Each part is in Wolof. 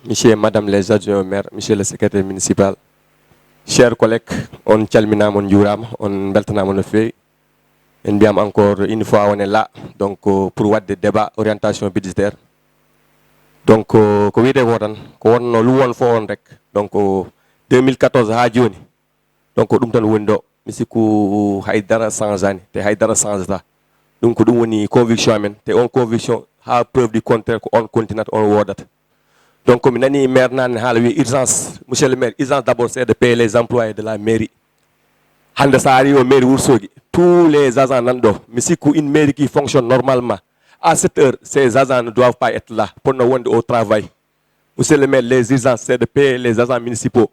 Monsieur et Madame les adjoints au maire, Monsieur le secrétaire municipal, chers collègues, on calminama, on jurama, on beltanama no fewi. En mbiyam encore une fois on est là donc pour wadde débat orientation budgétaire. Donc ko wiide ko tan ko wonno lu won fo on rek donc 2014 ha joni donc ɗum tan woni ɗo mi sikku haydara changeani te haydara changeta ɗum ko ɗum woni conviction amen te on conviction ha preuve du contraire ko on continue on wodata. Donc mi nani maire nan haala wi urgence monsieur le maire urgence d'abord c'est de payer les employés de la mairie. Hande sa ari au mairie Ourossogui tous les agents nan ɗo mi sikku une mairie qui fonctionne normalement à cette heure ces agents ne doivent pas être là pour ne wonde au travail. Monsieur le maire les urgences c'est de payer les agents municipaux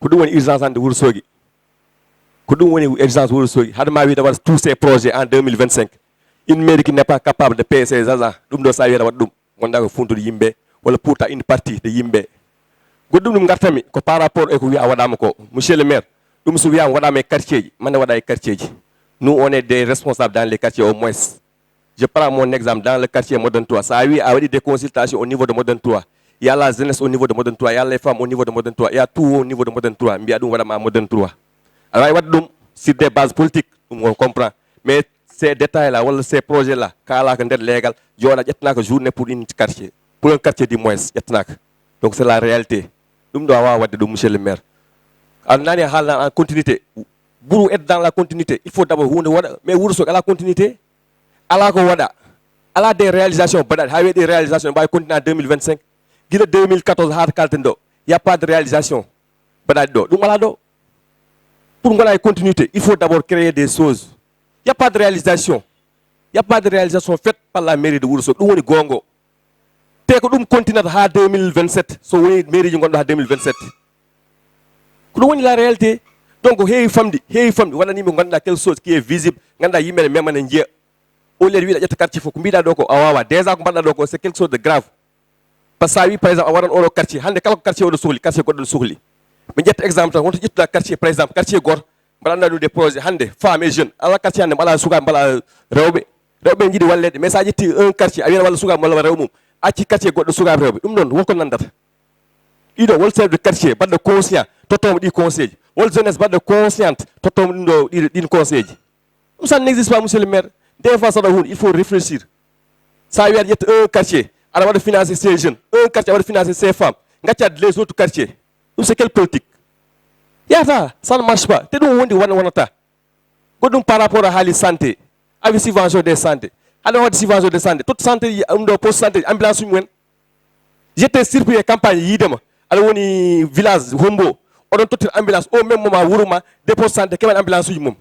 ko ɗum woni urgence hande Ourossogui ko ɗum woni urgence Ourossogui hade ma wiide waɗa tous ces projets en 2025 une mairie qui n'est pas capable de payer ses agents ɗum ɗo sa wiiyata waɗa ɗum gonda ko funtude yimɓe wala pourta une partie de yimɓe goɗɗum ɗum gartami ko par rapport e ko wiya waɗama ko monsieur le maire ɗum so wiyama waɗama e quartier ji mande waɗa e quartier ji nous on est des responsables dans les quartiers au moins. Je prends mon exemple dans le quartier Modern 3 ça a eu des consultations au niveau de Modern 3 il y a la jeunesse au niveau de Modern 3 il y a les femmes au niveau de Modern 3 il y a tout au niveau de Modern 3 mbiya ɗum waɗama Modern 3 aɗa wawi wadde ɗum sur des bases politiques ɗum on comprend mais ces détails là walla ces projets là kalaka nder légal joɗa ƴettanaka journée pour une quartier pour un quartier du moins ƴettanaka donc c'est la réalité ɗum ɗo a wawa wadde ɗum monsieur le maire aɗa nani a haalna en continuité pour être dans la continuité il faut d'abord hunde waɗa mais Ourossogui ala continuité ala ko waɗa ala des réalisations baɗaɗe ha wiye des réalisations mbawi continuer en 2025 guila 2014 ha kalten ɗo y a pas de réalisation baɗaɗe ɗo ɗum ala ɗo pour goɗa e continuité il faut d'abord créer des choses y a pas de réalisation faite par la mairie de Ourossogui ɗum woni gongo te ko ɗum continuata ha 2027 so woni mairie ji gonɗo ha 2027 ko ɗum woni la réalité donc heewi famdi waɗanima ganduɗa quelque chose qui est visible ganduɗa yimɓe memane jiiya au lieu de wiiɗa ƴetta quartier fof ko mbiɗa ɗo ko a wawa déjà ko mbaɗɗa ɗo ko c'est quelque chose de grave par ce que sa wi par exemple a waɗan oɗo quartier hande kala ko quartier oɗo sohli quartier goɗɗo sohli mi ƴetta exemple tan wonto ƴettuɗa quartier par exemple quartier goto mbaɗanɗa ɗum des projets hande femmes et jeunes ala quartier hande mbaɗa sukaɓe mbaɗa rewɓe jiiɗi walleɗe mais sa ƴetti un quartier a wiyata walla sukaɓe walla rew mum acci quartier goɗɗo sukaɓe rewɓe ɗum ɗon wonko nandata ɗiɗo wol chef de quartier baɗɗo conscient tottomo ɗi conseil ji wol jeunesse baɗɗo consciente tottomo ɗum ɗo ɗin conseil ji ɗum ça n'existe pas monsieur le maire des fois saɗa hunde il faut réfléchir sa wi aɗa ƴetta un quartier aɗa waɗa financer ces jeunes un quartier aɗa waɗa financer ces femmes gaccade les autres quartiers ɗum c'est quelle politique yata ça ne marche pas te ɗum wondi wonata goɗɗum par rapport a haali santé awi subvention des santé haɗa wadde subvention de santé toute santé ji ɗum ɗo poste santé ambulance mumen j'étais surpris e campagne yiidema aɗa woni village hombo oɗon tottir ambulance au même moment wuuro ma des poste santé keɓani ambulance uji mum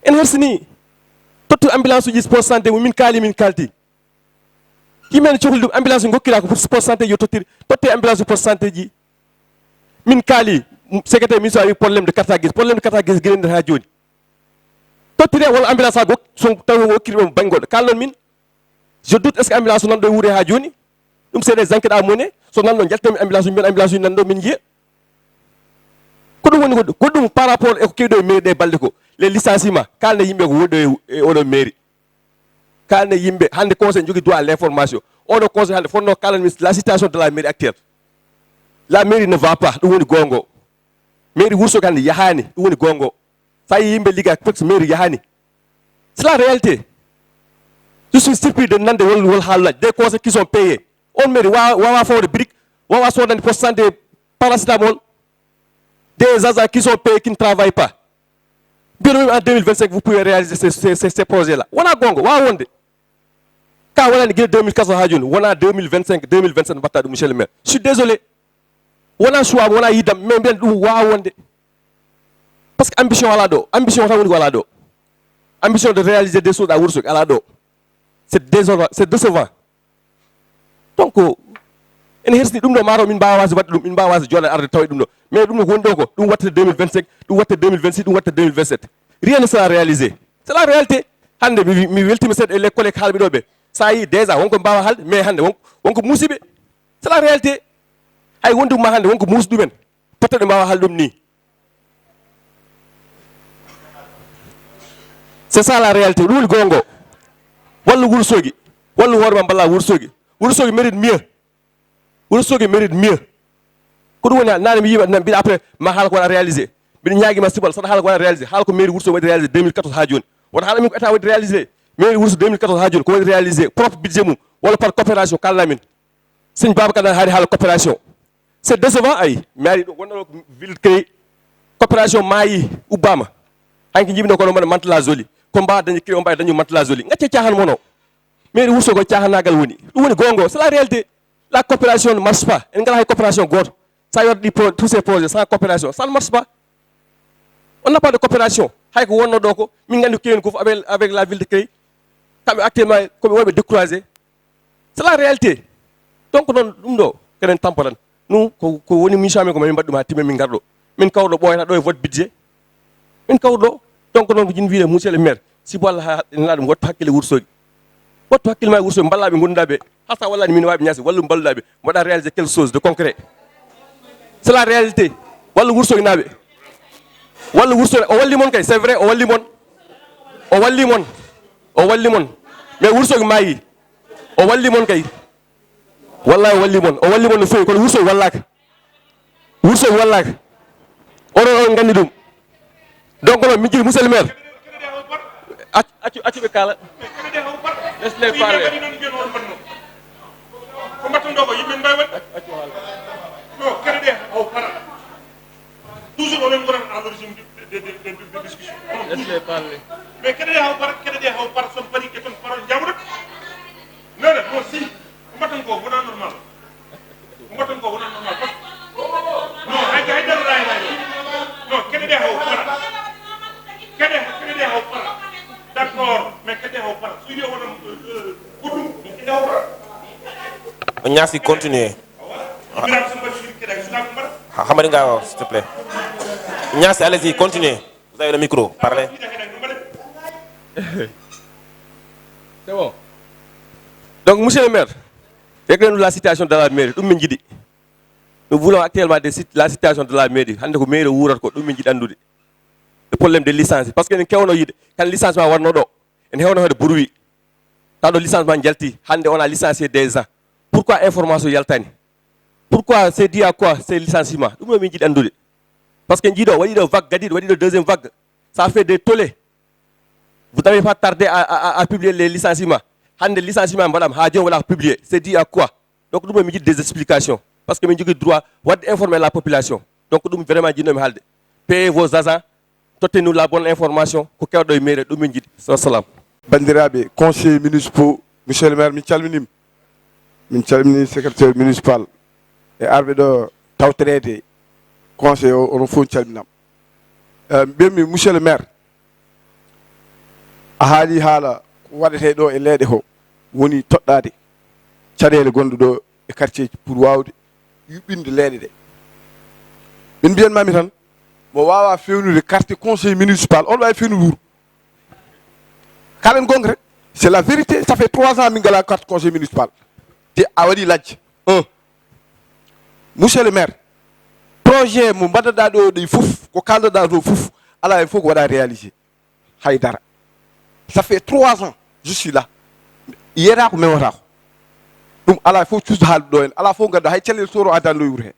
en hersini tottir ambulance uji poste santé mum min kalti yimɓe ne cohli ɗum ambulance uji gokkira ko pour poste santé yo totte ambulance poste santé ji min kaali secrétaire ministre wi probléme de carte grise gueɗe nder ha joni tottire walla ambulance ha so tawi hokkiri ɗum banggoɗo kalnon min je doute est ce que ambulance o nanɗo e wuure ha joni ɗum c'est des enquêtes à mener so nanɗo jaltami ambulance uji mbiɗa ambulance uji nanɗo min jiiya ko ɗum woni goɗɗum par rapport eko kewɗo e mairie ɗe balɗe ko les licenciements kalne yimɓe ko woɗɗo e oɗo mairie kalne yimɓe hande conseil jogui droit à l'information oɗo conseil hande fonno kalane min la situation de la mairie actuelle la mairie ne va pas ɗum woni gongo mairie Ourossogui hande yahani ɗum woni gongo sa yi yimɓe ligga presque mairie yahani c'est la réalité je suis surpris de nande wol haalaji des conseils qui sont payés on mairie wawa fawde brique wawa sodande poste santé paracétamol des agents qui sont payés qui ne travaillent pas bien même en 2025 vous pouvez réaliser ces projets là wona gongo wawa wonde ka wonani guila 2014 ha joni wona 2025 2027 mbatta ɗum monsieur le maire je suis désolé wona choix wona yiddam mais mbiyen ɗum wawa wonde parce que ambition ala ɗo ambition tan woni ko ala ɗo ambition de réaliser des choses à Ourossogui ala ɗo c'est décevant donc en hersini ɗum ɗo mataw min mbawa wasde wadde ɗum min mbawa wasde joɗade arde tawi ɗum ɗo mais ɗum no woni ɗo ko ɗum watte 2025 ɗum watte 2026 ɗum watte 2027 rien ne sera réalisé c'est la réalité hande mi weltima seeɗa e les collègues haalɓe ɗo ɓe sa yi déjà wonko mbawa haalde mais hande wonko muusiɓe c'est la réalité hay wonde ma hande wonko muusi ɗumen pottoɗe mbawa haalde ɗum ni c'est ça la réalité ɗum woni gongo walla Ourossogui walla hoorema balla Ourossogui mérite mieux Ourossogui mérite mieux ko ɗum woni nane mi yima mbiɗa après ma haala ko waɗa réalisé mbiɗa ñaguima sibal saɗa haala ko waɗa réalisé haala ko mairie Wourossogui waɗi réalisé 2014 ha joni wona haala min ko état waɗi réalisé mairie Wourossogui 2014 ha joni ko waɗi réalisé propre budget mum walla par coopération kalnamin seigne Babacar Dan haali haala coopération c'est décevant ay mi ari ɗo wonno ville créé coopération maayi ubbama hanki jibino kono mbaɗa mantela zoli ko mbawa dañi créé o mbawi dañu mantela zoli gacce cahan mono mairie Wourossogui cahanagal woni ɗum woni gongo c'est la réalité la coopération ne marche pas en ngala hay coopération goto sa yordɗi tous ces projets sans coopération ça ne marche pas on n'a pas de coopération hay ko wonno ɗo ko min gandi kewen kof avec la ville de Créy kamɓe actuellement koɓe wonɓe découragé c'est la réalité donc noon ɗum ɗo kenen tamporan nous ko woni mission amen ko mamin mbaɗɗum ha timme min garɗo min kawɗo ɓoyata ɗo e vote budget min kawɗo donc noon ko jin wiide monsieur le maire si bo Allah ha ena ɗum wattu hakkille Wourossogui wattu hakkille ma e Wourossogui ballaɓe gonduɗaɓe hasa wallani min wawi ñaasi wallu balluɗaɓe mbaɗa réaliser quelque chose de concret c'est la réalité wallu Wourossogui naaɓe wallu Wourossogui o walli mon kay c'est vrai o walli mon mais Wourossogui maayi o walli mon kay wallahi o walli mon no fewi kono Wourossogui wallaka oɗon on gandi ɗum donc noon min jii monsieur le maire accu ɓe kala laisse-les parler ko mbattuɗo ko yimɓe mbawi waɗ non kene ɗe haw para toujours omen gonat en l'origine de discussion laisse-les parler mais kene ɗe haw para son paari ke toon parole jawɗat non non si ko mbatten ko wona normal parce que non hay darra non kene ɗe haw para kene ɗe haw para d'accord mais kene ɗe haw para so yiɗi wona goɗɗum kene ɗe haw para Nyasi continuer. Hamaringa, s'il te plaît. Nyasi, allez-y, continuez. Vous avez le micro, parlez. C'est bon. Donc, monsieur le maire, réglez-nous la situation de la mairie. Nous voulons actuellement la situation de la mairie. Le problème de licence. Parce que nous avons quand licenciement est nous avons bruit. Quand le licenciement est on a licencié des gens. Pourquoi information yaltani? Pourquoi c'est dit à quoi c'est licenciement? Parce que nous avons vague, deuxième vague. Ça fait des tollés. Vous n'avez pas tardé à publier les licenciements. Les licenciements, madame, on va publier. C'est dit à quoi? Donc nous avons des explications. Parce que nous avons le droit d'informer la population. Donc nous avons vraiment dit payez vos agents, donnez-nous la bonne information. Salam. Bandirabe, conseiller municipal, monsieur le maire, min calmini secrétaire municipal e arɓe ɗo tawtorede conseil onon fof calminam mbiyatmi monsieur le maire a haali haala ko waɗete ɗo e leeɗe ko woni toɗɗade caɗele gonɗo ɗo e quartier ji pour wawde yuɓɓinde leeɗe ɗe min mbiyanmami tan mo wawa fewnude carte conseil municipal on wawi fewnude wuuro kalen gonga rek c'est la vérité ça fait 3 ans min ngala carte conseil municipal a waɗi lajje 1 monsieur le maire projet mo mbaɗɗaɗa ɗo ɗi fof ko kaldoɗa ɗo fof ala e fof ko waɗa réalisé haydara ça fait 3 ans je suis là yiyata ko mewata ko ɗum ala e fof cuusde haalde ɗo en ala fof gadda hay cellel soro addani ɗo e wuuro he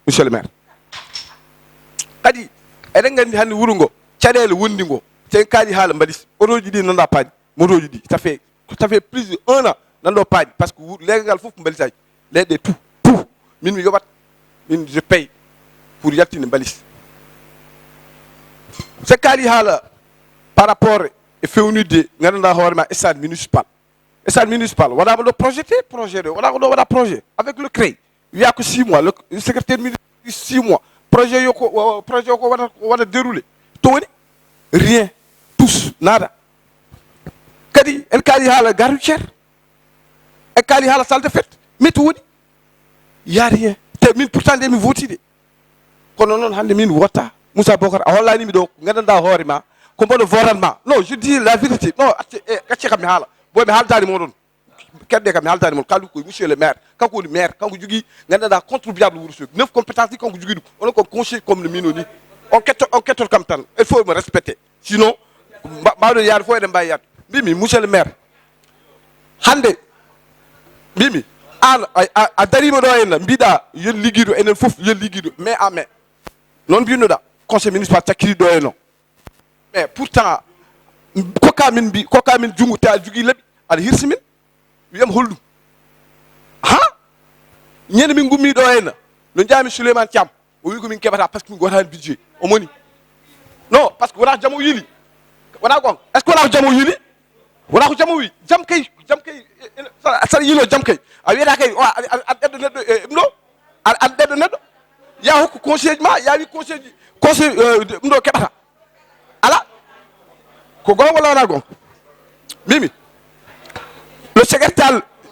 monsieur le maire kadi eɗen gandi hannde wuuro ngo caɗele wondi ngo sen kaali haala mbaɗi otoji ɗi nanda paaɗi motoji ɗi ça fait plus de 1 an nando paaɗi parce que leegal fof ko balitaji leɗɗe tout min mi yoɓat min je paye pour yaltinde balis se kaali haala par rapport e fewnude ganduɗa hoorema stade municipal waɗama ɗo projet ɗo waɗa ko ɗo waɗa projet avec le CREI wiya ko 6 mois le secrétaire municipal 6 mois projet o ko waɗa déroulé to woni rien tous nada kadi en kaali haala gare routière e kaali haala salle de fête mais to woni y a rien te min pourtant nde mi votide kono noon hannde min wotta Moussa Bocar a hollanimi ɗo gandanɗa hoore ma ko mboɗo voranma non je dis la vérité non acce kam mi haala boy mi haaldani moɗon kedde kam mi haaldani moon kaldu koye monsieur le maire kanko woni maire kanko jogui gandanɗa contribuable Wourossogui 9 compétence ɗi kanko jogui ɗum onon ko conseil comme no min o ni on kettot kam tan il faut me respecter sinon mbawɗon yaade fof eɗen mbawi yaade mbimi monsieur le maire hannde mbimi an a darima ɗo henna mbiɗa yen ligguiɗo enen foof yen ligguiɗo mais à mais noon mbinoɗa conseil municipal cakkiri ɗo hen o mais pourtant kokka min jungo te a jogui laaɓi aɗa hirsi min wiyam holɗum ha ñande min gummi ɗo henna no jaami Souleymane Thiam o wi ko min keɓata par ce que min gotani budget o moni non par ce que wona jaam o yiili wona gon est ce que wona ko jaam o yiili wona ko jaam o wi jaam kay saɗa yiilo jaam kay a wiyata kay aɗa ɗeɗɗo neɗɗo e ɗum ɗo aɗa ɗeɗɗo neɗɗo ya hokku conseil ji ma ya wi conseil ɗum ɗo keɓata ala ko gonga walla wona gonga mimi le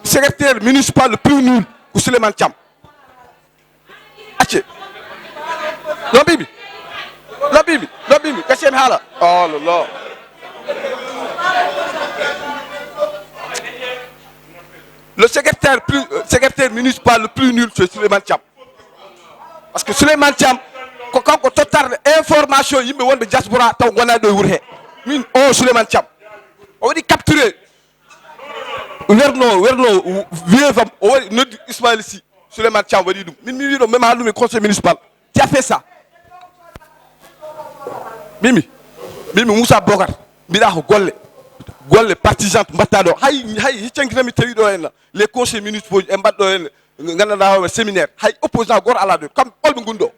secrétaire municipal le plus nul ko Souleymane Thiam acce no ɓiɓi gaccen haala oh lolo le secrétaire municipal le plus nul c'est Souleymane Thiam parce que Souleymane Thiam ko kanko tottarde information yimɓe wonɓe diaspora taw gona ɗo e wuuro he min o Souleymane Thiam o waɗi capturé werno wiefam o waɗi noddi Ismaïla Sy Souleymane Thiam waɗi ɗum min mi wiɗo même haalɗum e conseil municipal tu as fait ça mimi Moussa Bocar mbiɗa ko golle partisan mbatta ɗo hay hiccankitami tawi ɗo henna les conseils municipaux e mbaɗɗo henne gandanɗa hoore séminaire hay opposant goto ala ɗo kamɓe ɓolɓe gunɗo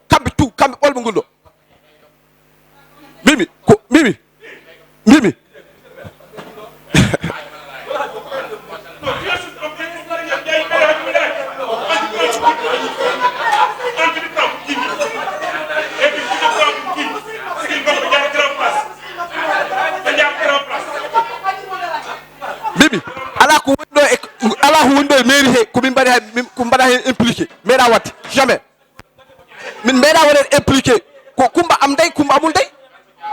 kamɓe ɓolɓe gunɗo mimi ala ko woni ɗo e mairie he komin mbaɗa hen impliqué meeɗa wadde jamais min meeɗa waɗen impliqué ko Kumba am day Kumba amul day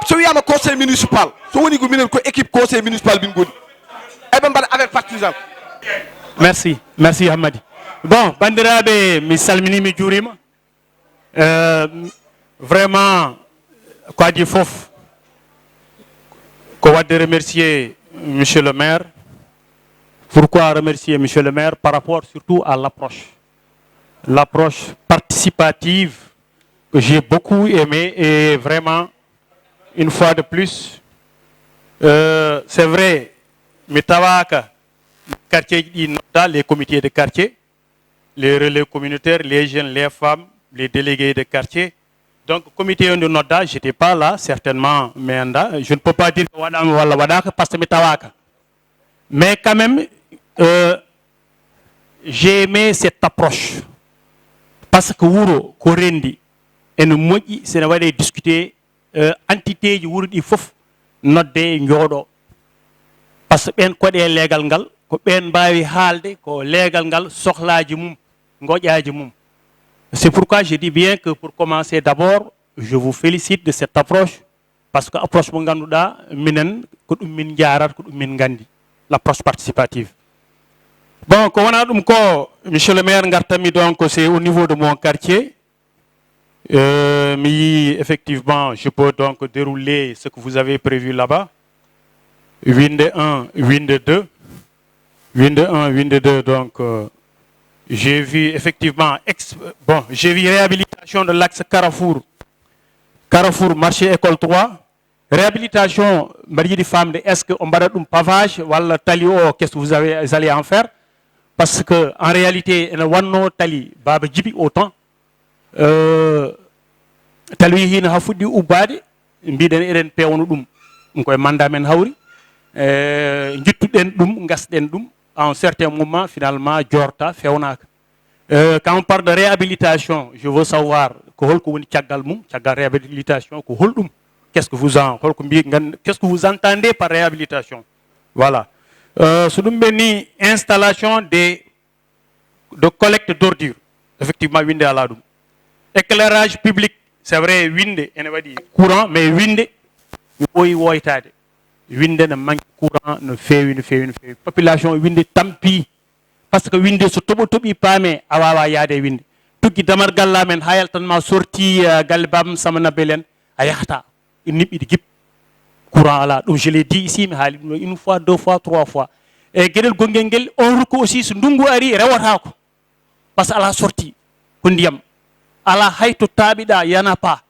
so wiyama conseil municipal so woni ko minen ko équipe conseil municipal min goni eɓe mbaɗa avec partisan. merci Hammadi. Bon bandiraɓe mi salmini mi juurima vraiment ko adi foof ko wadde remercier monsieur le maire. Pourquoi remercier monsieur le maire par rapport surtout à l'approche participative que j'ai beaucoup aimé et vraiment une fois de plus c'est vrai mi tawaka quartier ɗi nodda les comités de quartier les relais communautaires les jeunes les femmes les délégués de quartier donc comité de nodda j'étais pas là certainement mais anda je ne peux pas dire que waɗama walla waɗaka par ce que mi tawaka mais quand même j'ai aimé cette approche parce que wuro ko rendi ene moƴƴi sene waɗe discuter entité ji wuro ɗi fof nodde jooɗo par ce que ɓen koɗe leegal ngal ko ɓen mbawi haalde ko leegal ngal sohlaji mum goƴaji mum c'est pourquoi je dis bien que pour commencer d'abord je vous félicite de cette approche parce que approche mo ganduɗa minen ko ɗum min jarata ko ɗum min gandi l'approche participative. Bon, comme on a dit, monsieur le maire, donc c'est au niveau de mon quartier. Mais effectivement, je peux donc dérouler ce que vous avez prévu là-bas. Winde 1, Winde 2. Winde 1, Winde 2, donc j'ai vu effectivement, j'ai vu réhabilitation de l'axe Carrefour, marché école 3. Réhabilitation, marié des femmes, est-ce qu'on va un pavage, ou talio, qu'est-ce que vous allez en faire? Parce que en réalité, il y a un tali, baba jibi autant. Tali hin hafudi ubadi, mbiden eren pewnu dum, ngoy manda men hawri. Njituden dum, ngasden dum. À un certain moment, finalement, jorta fewnaka. Quand on parle de réhabilitation, je veux savoir que réhabilitation, qu'est-ce que vous entendez par réhabilitation? Voilà. Soudoumeni, installation de collecte d'ordures. Effectivement, Winde Aladou. Éclairage public, c'est vrai, Winde, courant, mais Winde, Winde ne manque courant, ne fait. Population Winde tampi. Parce que Winde se tobi pame awawa yade Winde. Tout qui damar galla men hayal tan ma sorti galbam samana belen ayata. Une courant là. Donc je l'ai dit ici, mais une fois, deux fois, trois fois. e gueɗel gonguel ngel on rukku aussi so ndungu ari rewata ko par ce que ala sorti ko ndiyam ala hayto taaɓiɗa yana pas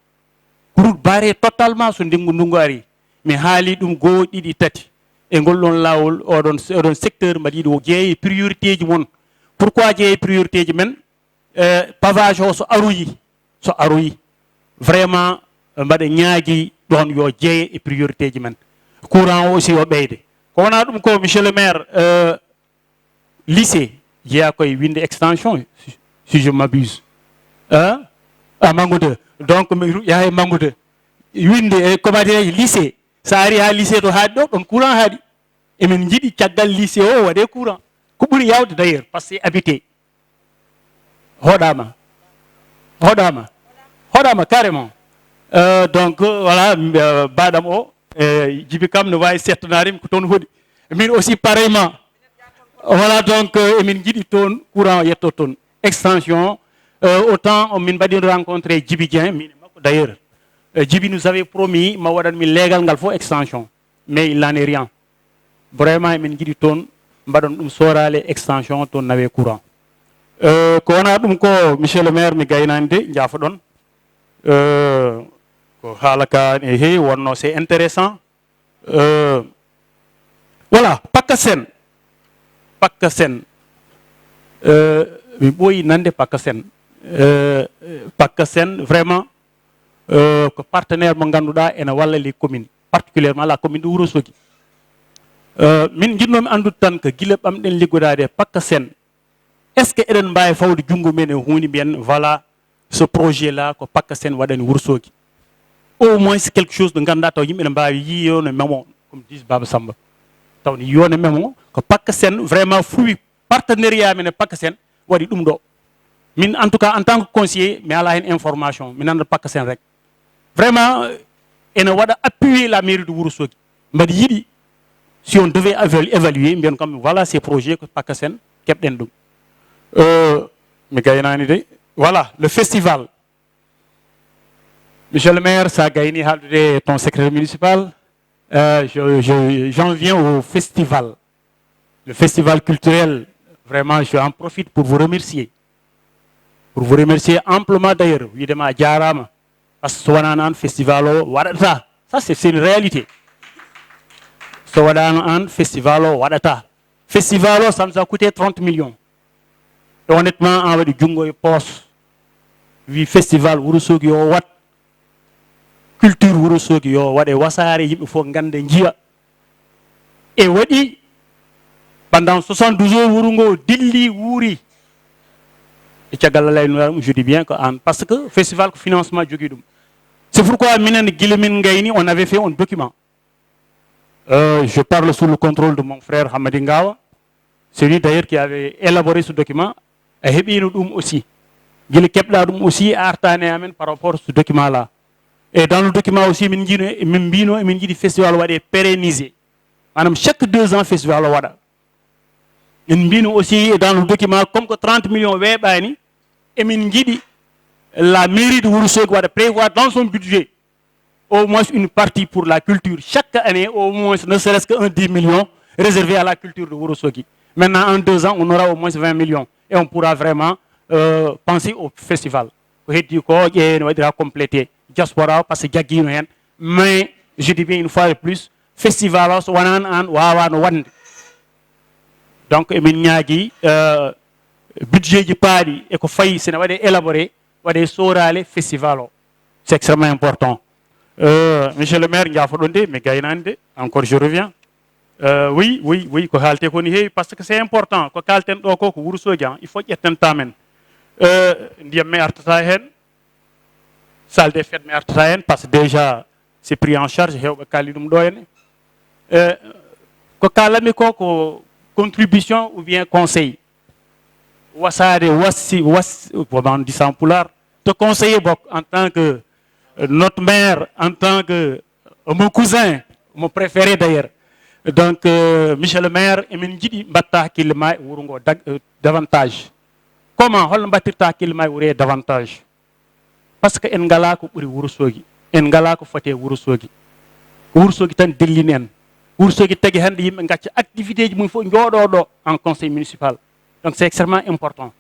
route barré totalement so ndungu ari mi haali ɗum goo ɗiɗi tati e ngol ɗon lawol oɗon secteur mbaɗa yiɗi o jeeye priorité ji mon pourquoi jeeye priorité ji men pavage o so aroyi vraiment mbaɗa ñaagui ɗon yo jeeye e priorité ji men courant o aussi o ɓeyde ko wona ɗum ko monsieur le maire lycée jeeya koye winde extension si je m'abuse Mango 2 donc mi yaha e Mango 2 winde e commadeji lycée sa ari ha lycée to haaɗi ɗo ɗon courant haaɗi emin jiiɗi caggal lycée o waɗe courant ko ɓuuri yawde d'ailleurs par ce que habité hoɗama carrément donc voilà baɗam o Djiby kam ne wawi settanarimi ko toon hoɗi min aussi pareillement voilà donc emin jiiɗi toon courant yetto toon extension autant min mbaɗi rencontré Djiby Dieng min e makko d'ailleurs Djiby nous avait promis ma waɗanmi leegal ngal fof extension mais il n'en est rien vraiment emin jiiɗi toon mbaɗon ɗum sorale extension toon nawe courant ko wona ɗum ko monsieur le maire mi gaynani de jaafoɗon ko haala ka ne heewi wonno c'est intéressant voilà Pakka Sène mi ɓooyi nande Pakka Sène vraiment ko partenaire mo ganduɗa ene walla les communes particulièrement la commune de Wourossogui min jinnomi andude tan ko guila ɓamɗen liggodade Pakka Sène est ce que eɗen mbawi fawde junggo men e hunde mbiyen voilà ce projet là ko Pakka Sène waɗani Wourossogui au moins quelque chose de ganduɗa taw yimɓe ne mbawi yiyo no memo comme dise Baba Samba taw ne yiyo no memo ko Pakka Sène vraiment fruit partenariat men e Pakka Sène waɗi ɗum ɗo min en tout cas en tant que conseiller mi ala hen information mi nanda Pakka Sène rek vraiment ene waɗa appuyer la mairie de Wourossogui mbaɗa yiiɗi si on devait évaluer mbiyen comme voilà ces projets ko Pakka Sène keɓɗen ɗum mi gaynani de voilà le festival monsieur le maire sa gayni haaldude ton secrétaire municipal j'en viens au festival le festival culturel vraiment je en profite pour vous remercier amplement d'ailleurs widema a jarama par ce que so wonano an festival o waɗata ça c'est une réalité so waɗano an festival o waɗata festival o ça nous a coûté 30 millions et honnêtement en waɗi junggo e poos wi festival Wourossogui o wat culture Wourossogui yo waɗe wasare yimɓe fof ganda jiiya e waɗi pendant 72 jours wuuro ngo dilli wuuri e caggal Allah ɗum je dis bien que an parce que festival ko financement jogui ɗum c'est pourquoi minen guila min gayni on avait fait un document je parle sous le contrôle de mon frère Hamadi Ngawa c'est lui d'ailleurs qui avait élaboré ce document e heeɓino ɗum aussi guila keɓɗa ɗum aussi artane amen par rapport à ce document là et dans le document aussi min mbino emin jiiɗi festival waɗe pérennisé manam chaque 2 ans festival o waɗa en mbino aussi dans le document comme que 30 millions weeɓani emin jiiɗi la mairie de Wourossogui waɗa prévoir dans son budget au moins une partie pour la culture chaque année au moins ne serait-ce que 10 millions réservé à la culture de Wourossogui maintenant en 2 ans on aura au moins 20 millions et on pourra vraiment penser au festival ko heddi ko ƴeene waɗira complété diaspora par ce que jagguino hen mais je dis bien une fois de plus festival o so wonani an wawano wande donc emin ñaagui budget ji paaɗi eko fayi sene waɗe élaboré waɗe sorale festival o c'est extrêmement important monsieur le maire jaafoɗon de mi gaynani de encore je reviens oui ko haalte ko ni heewi par ce que c'est important ko kalten ɗo ko Wourossogui il faut ƴetten tamen ndiyam mi artata hen salle des fêtes mi artata hen par ce que déjà c'est pris en charge hewɓe kalli ɗum ɗo henne ko kalami ko contribution ou bien conseil wasade comment on dit ça en pulaar te conseiller bokk en tant que notre maire en tant que mon cousin mon préféré d'ailleurs donc monsieur le maire emin jiiɗi mbatta hakkille ma e wuuro ngo davantage comment holno mbattirta hakkille ma e wuuro he davantage par ce que en ngala ko ɓuuri Wourossogui en ngala ko foti e Wourossogui tan dellini en Wourossogui tagi hande yimɓe gacca activité ji mum fof jooɗoɗo en conseil municipal. Donc c'est extrêmement important.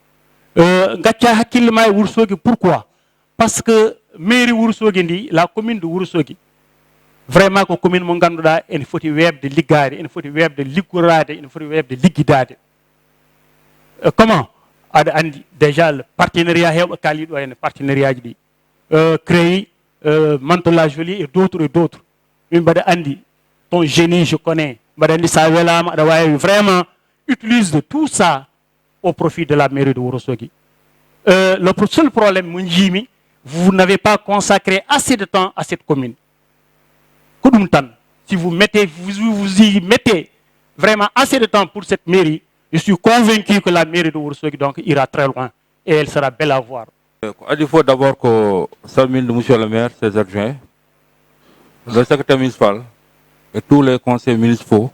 Gacca hakkille ma e Wourossogui, pourquoi? Parce que mairie Wourossogui ndi, la commune de Wourossogui, vraiment ko commune mo ganduɗa ene foti webde liggade, ene foti webde liggorade, ene foti webde liggidade. Comment? Aɗa andi déjà le partenariat hewɓe kaaliɗo hen partenariat ji ɗi créé Mantola Jolie et d'autres. Min mbaɗa andi ton génie je connais, mbaɗa andi sa welama aɗa wawi vraiment utilise de tout ça au profit de la mairie de Wourossogui. Le seul problème mon jimi, vous n'avez pas consacré assez de temps à cette commune. Si vous y mettez vraiment assez de temps pour cette mairie, je suis convaincu que la mairie de Wourossogui donc ira très loin et elle sera belle à voir. Il faut d'abord que Salmine de Monsieur le maire, ses adjoints, le secrétaire municipal et tous les conseils municipaux,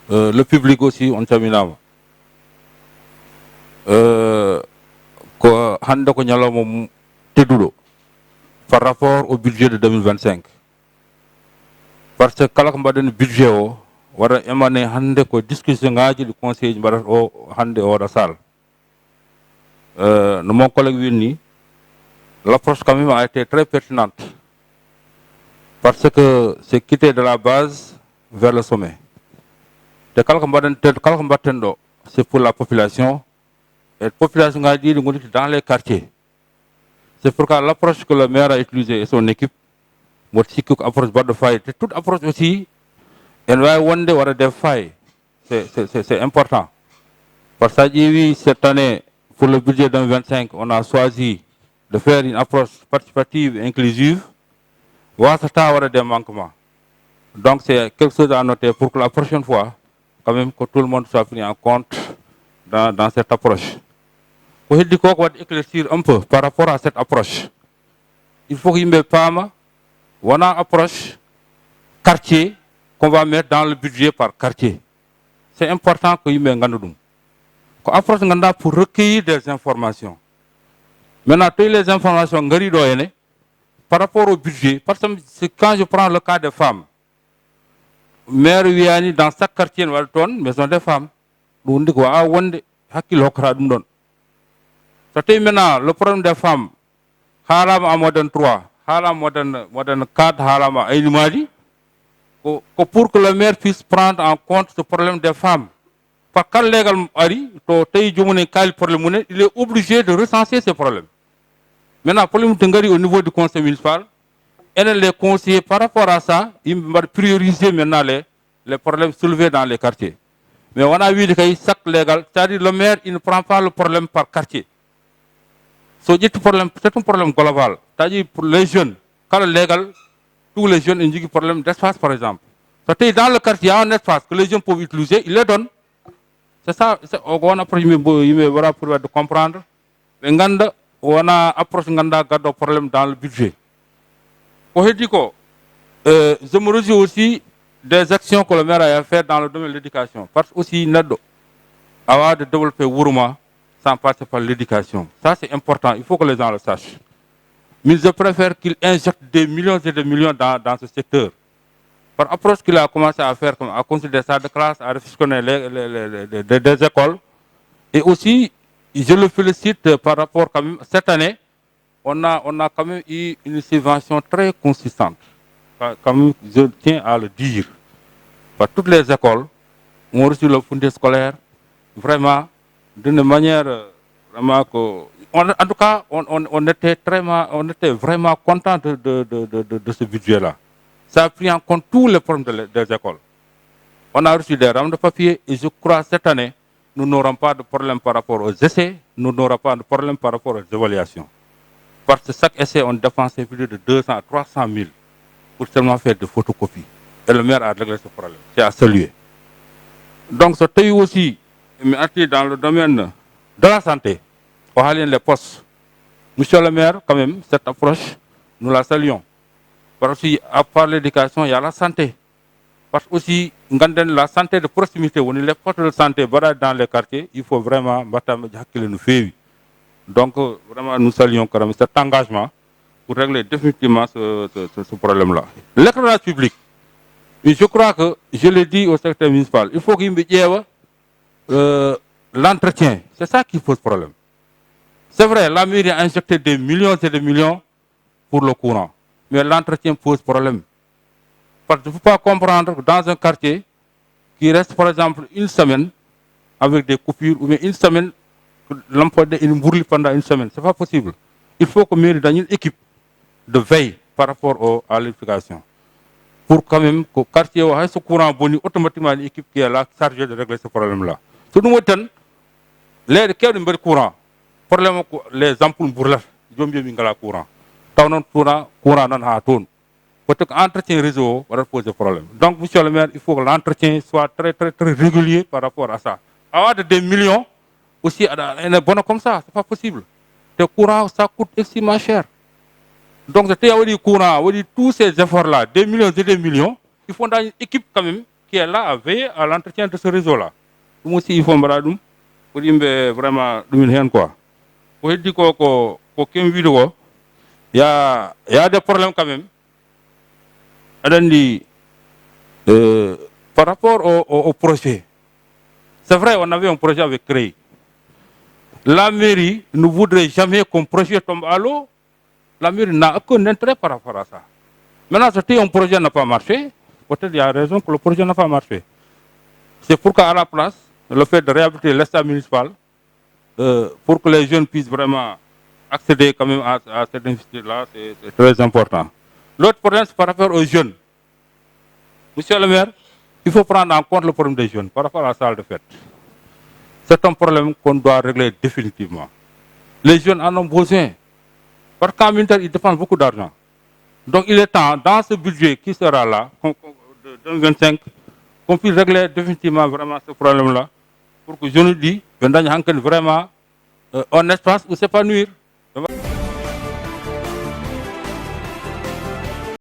le public aussi, on termine. Par rapport au budget de 2025. Parce que quand on a un budget, on va émaner une discussion du conseil de la salle. Mon collègue Wilny, l'approche quand même a été très pertinente. Parce que c'est quitter de la base vers le sommet. C'est pour la population. Et la population a dit dans les quartiers. C'est pourquoi l'approche que le maire a utilisée et son équipe, approche de faille, toute approche aussi, elle va avoir des failles. C'est important. Parce que cette année, pour le budget 2025, on a choisi de faire une approche participative et inclusive. Voilà, ça avoir des manquements. Donc c'est quelque chose à noter pour que la prochaine fois, quand même, que tout le monde soit pris en compte dans cette approche. Pour éclaircir un peu par rapport à cette approche, il faut qu'il y ait pas une approche quartier qu'on va mettre dans le budget par quartier. C'est important qu'il y ait une approche pour recueillir des informations. Maintenant, toutes les informations par rapport au budget, parce que quand je prends le cas des femmes, maire Wiani dans chaque quartier, maison des femmes, maintenant, le problème des femmes, halam à moderne 3, halam moderne 4, halam à Elimadi, pour que le maire puisse prendre en compte ce problème des femmes. Parce que légal il est obligé de recenser ces problèmes. Maintenant, pour le au niveau du conseil municipal, et les conseillers par rapport à ça, ils vont prioriser maintenant les problèmes soulevés dans les quartiers. Mais on a vu que chaque légal, c'est-à-dire le maire, il ne prend pas le problème par quartier. C'est un problème global. C'est-à-dire pour les jeunes, quand le légal, tous les jeunes ont un problème d'espace par exemple. C'est-à-dire dans le quartier, il y a un espace que les jeunes peuvent utiliser, ils le donnent. C'est ça, on a pour comprendre. On a approché le problème dans le budget. Je me réjouis aussi des actions que le maire a faites dans le domaine de l'éducation. Parce que aussi, avoir de développer Wourouma sans passer par l'éducation. Ça, c'est important. Il faut que les gens le sachent. Mais je préfère qu'il injecte des millions et des millions dans ce secteur. Par approche qu'il a commencé à faire, comme à construire des salles de classe, à réfectionner des écoles. Et aussi, je le félicite par rapport quand même, cette année, on a quand même eu une subvention très consistante. Comme je tiens à le dire. Par toutes les écoles ont reçu le fondé scolaire, vraiment, d'une manière vraiment en tout cas, on était vraiment content de ce budget-là. Ça a pris en compte tous les problèmes des écoles. On a reçu des rames de papier et je crois cette année, nous n'aurons pas de problème par rapport aux essais, nous n'aurons pas de problème par rapport aux évaluations. Parce que chaque essai, on dépensait plus de 200 à 300 000 pour seulement faire des photocopies. Et le maire a réglé ce problème. C'est à saluer. Donc, ce pays aussi, dans le domaine de la santé, on a les postes. Monsieur le maire, quand même, cette approche, nous la saluons. Parce que, à part l'éducation, il y a la santé. Parce que aussi, la santé de proximité, on est les postes de santé dans les quartiers, il faut vraiment nous faire. Donc, vraiment, nous saluons quand même cet engagement pour régler définitivement ce problème-là. L'éclairage public, Et je crois que, je l'ai dit au secrétaire municipal, il faut qu'il me dise l'entretien. C'est ça qui pose problème. C'est vrai, la mairie a injecté des millions et des millions pour le courant. Mais l'entretien pose problème. Parce qu'il ne faut pas comprendre que dans un quartier qui reste par exemple une semaine avec des coupures, ou bien une semaine, l'emploi d'une bourre pendant une semaine. Ce n'est pas possible. Il faut que la mairie ait une équipe de veille par rapport à l'électrification. Pour quand même que le quartier ait ce courant boni, automatiquement une équipe qui est là chargée de régler ce problème-là. Tout le monde les qui ont un courant, problème les ampoules brûlent, ils ont bien mis le courant. Tant courant non a tourné. Peut-être qu'entretien réseau va poser problème. Donc, monsieur le maire, il faut que l'entretien soit très régulier par rapport à ça. Avoir des millions, aussi, un bon comme ça, ce n'est pas possible. Le courant, ça coûte extrêmement cher. Donc, c'était courant, tous ces efforts-là, des millions et des millions, il faut une équipe quand même qui est là à veiller à l'entretien de ce réseau-là. Nous aussi, il faut pour dire vraiment, quoi. Pour dire qu'aucune vidéo, il y a des problèmes quand même. Par rapport au projet, c'est vrai, on avait un projet avec CREI. La mairie ne voudrait jamais qu'un projet tombe à l'eau. La mairie n'a aucun intérêt par rapport à ça. Maintenant, si un projet n'a pas marché, peut-être il y a raison que le projet n'a pas marché. C'est pourquoi, à la place, le fait de réhabiliter l'estat municipal, pour que les jeunes puissent vraiment accéder quand même à cette industrie-là, c'est très important. L'autre problème, c'est par rapport aux jeunes. Monsieur le maire, il faut prendre en compte le problème des jeunes par rapport à la salle de fête. C'est un problème qu'on doit régler définitivement. Les jeunes en ont besoin. Parce qu'en militaire, ils dépensent beaucoup d'argent. Donc il est temps, dans ce budget qui sera là, de 2025, qu'on puisse régler définitivement vraiment ce problème-là, pour que je nous dis, vraiment un espace où s'épanouir.